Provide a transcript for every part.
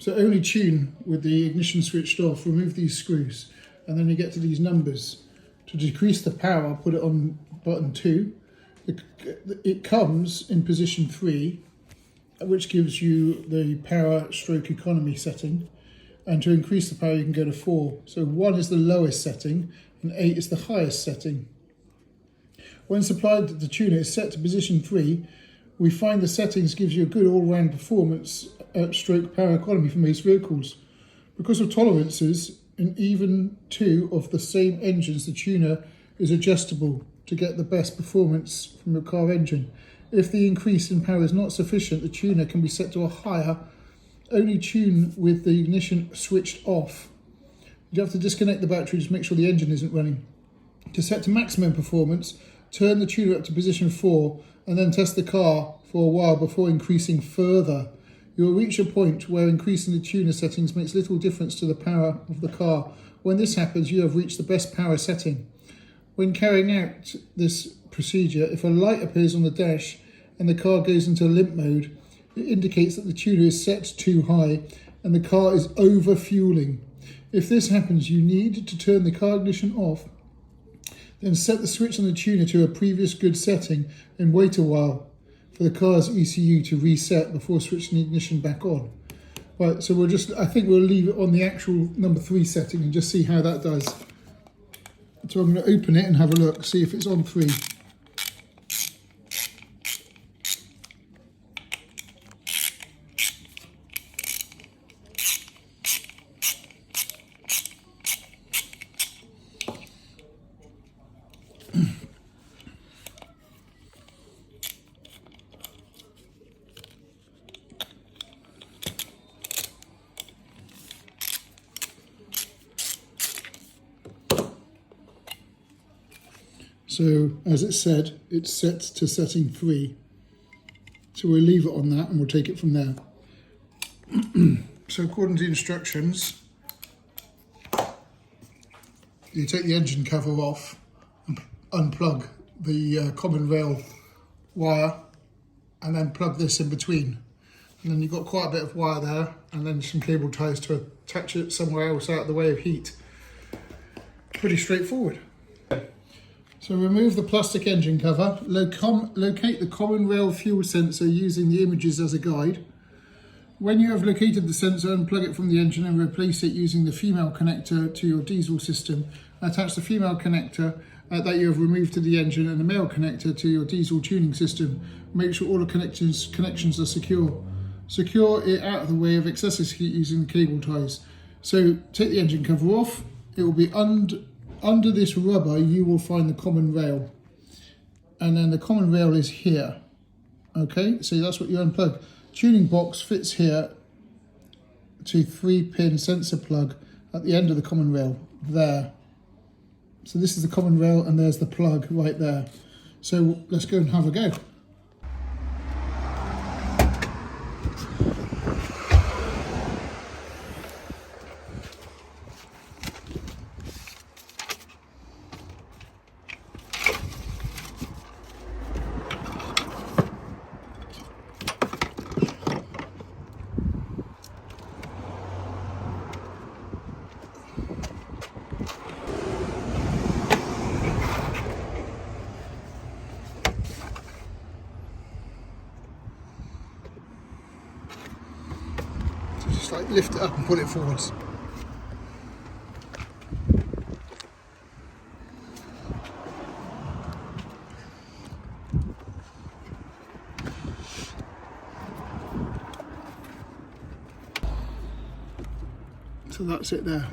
So only tune with the ignition switched off, remove these screws, and then you get to these numbers. To decrease the power, put it on button 2. It comes in position 3, which gives you the power stroke economy setting. And to increase the power, you can go to 4. So 1 is the lowest setting, and 8 is the highest setting. When supplied, the tuner is set to position 3. We find the settings gives you a good all-round performance stroke power economy for most vehicles. Because of tolerances in even 2 of the same engines, the tuner is adjustable to get the best performance from your car engine. If the increase in power is not sufficient, the tuner can be set to a higher. Only tune with the ignition switched off. You have to disconnect the battery to make sure the engine isn't running. To set to maximum performance, turn the tuner up to position 4 and then test the car for a while before increasing further. You will reach a point where increasing the tuner settings makes little difference to the power of the car. When this happens, you have reached the best power setting. When carrying out this procedure, if a light appears on the dash and the car goes into limp mode, it indicates that the tuner is set too high and the car is over-fueling. If this happens, you need to turn the car ignition off, then set the switch on the tuner to a previous good setting and wait a while for the car's ECU to reset before switching the ignition back on. Right, so I think we'll leave it on the actual number 3 setting and just see how that does. So I'm going to open it and have a look, see if it's on 3. So, as it said, it's set to setting 3. So we'll leave it on that and we'll take it from there. So according to the instructions, you take the engine cover off and unplug the common rail wire and then plug this in between. And then you've got quite a bit of wire there and then some cable ties to attach it somewhere else out of the way of heat. Pretty straightforward. So remove the plastic engine cover, locate the common rail fuel sensor using the images as a guide. When you have located the sensor, unplug it from the engine and replace it using the female connector to your diesel system. Attach the female connector that you have removed to the engine and the male connector to your diesel tuning system. Make sure all the connections are secure. Secure it out of the way of excessive heat using the cable ties. So take the engine cover off. It will be under this rubber, you will find the common rail. And then the common rail is here. Okay, so that's what you unplug. Tuning box fits here to 3-pin sensor plug at the end of the common rail, there. So this is the common rail and there's the plug right there. So let's go and have a go. Just like lift it up and pull it forwards. So that's it there.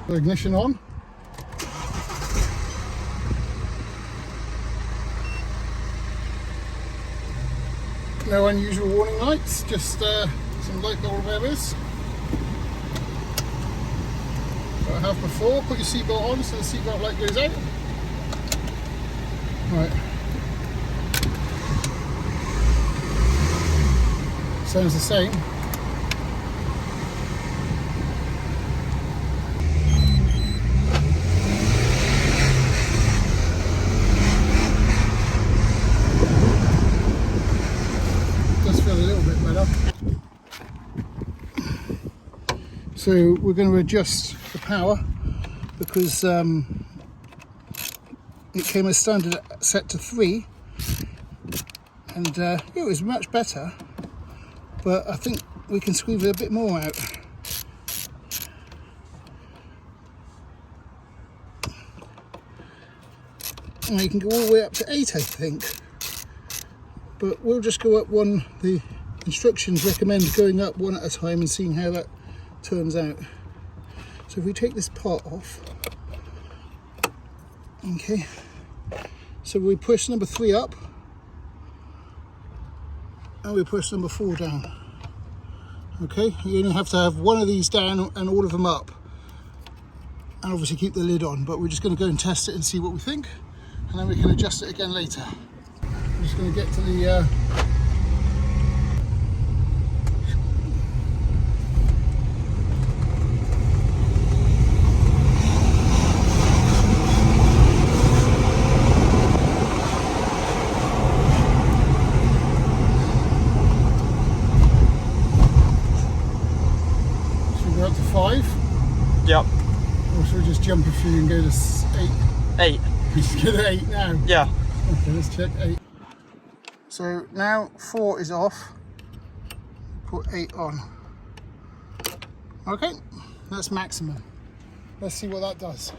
Put ignition on. No unusual warning lights, just some light bulb errors. What I have before, put your seatbelt on so the seatbelt light goes out. Right. Sounds the same. Does feel a little bit better. So we're going to adjust the power because it came as standard set to 3, and it was much better, but I think we can squeeze a bit more out. And you can go all the way up to 8, I think, but we'll just go up one. The instructions recommend going up one at a time and seeing how that turns out. So if we take this part off, okay, so we push number 3 up and we push number 4 down. Okay, you only have to have one of these down and all of them up, and obviously keep the lid on, but we're just going to go and test it and see what we think, and then we can adjust it again later. I'm just going to get to the up to 5. Yep. Or should we just jump a few and go to 8? 8. We just go to 8 now. Yeah. Okay, let's check 8. So now 4 is off. Put 8 on. Okay, that's maximum. Let's see what that does.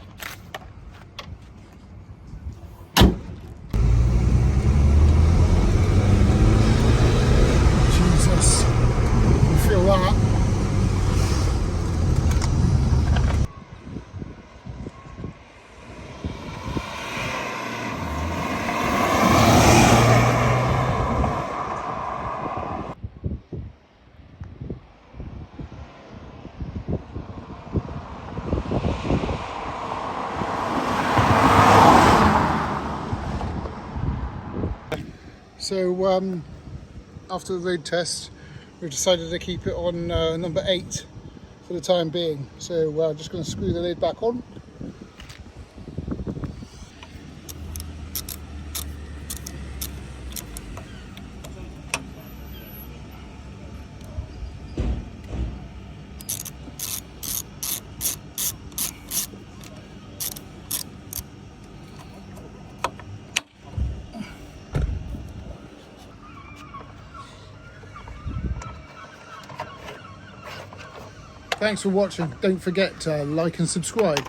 Jesus, you feel that? So after the road test, we decided to keep it on number 8 for the time being. So we're just going to screw the lid back on. Thanks for watching. Don't forget to like and subscribe.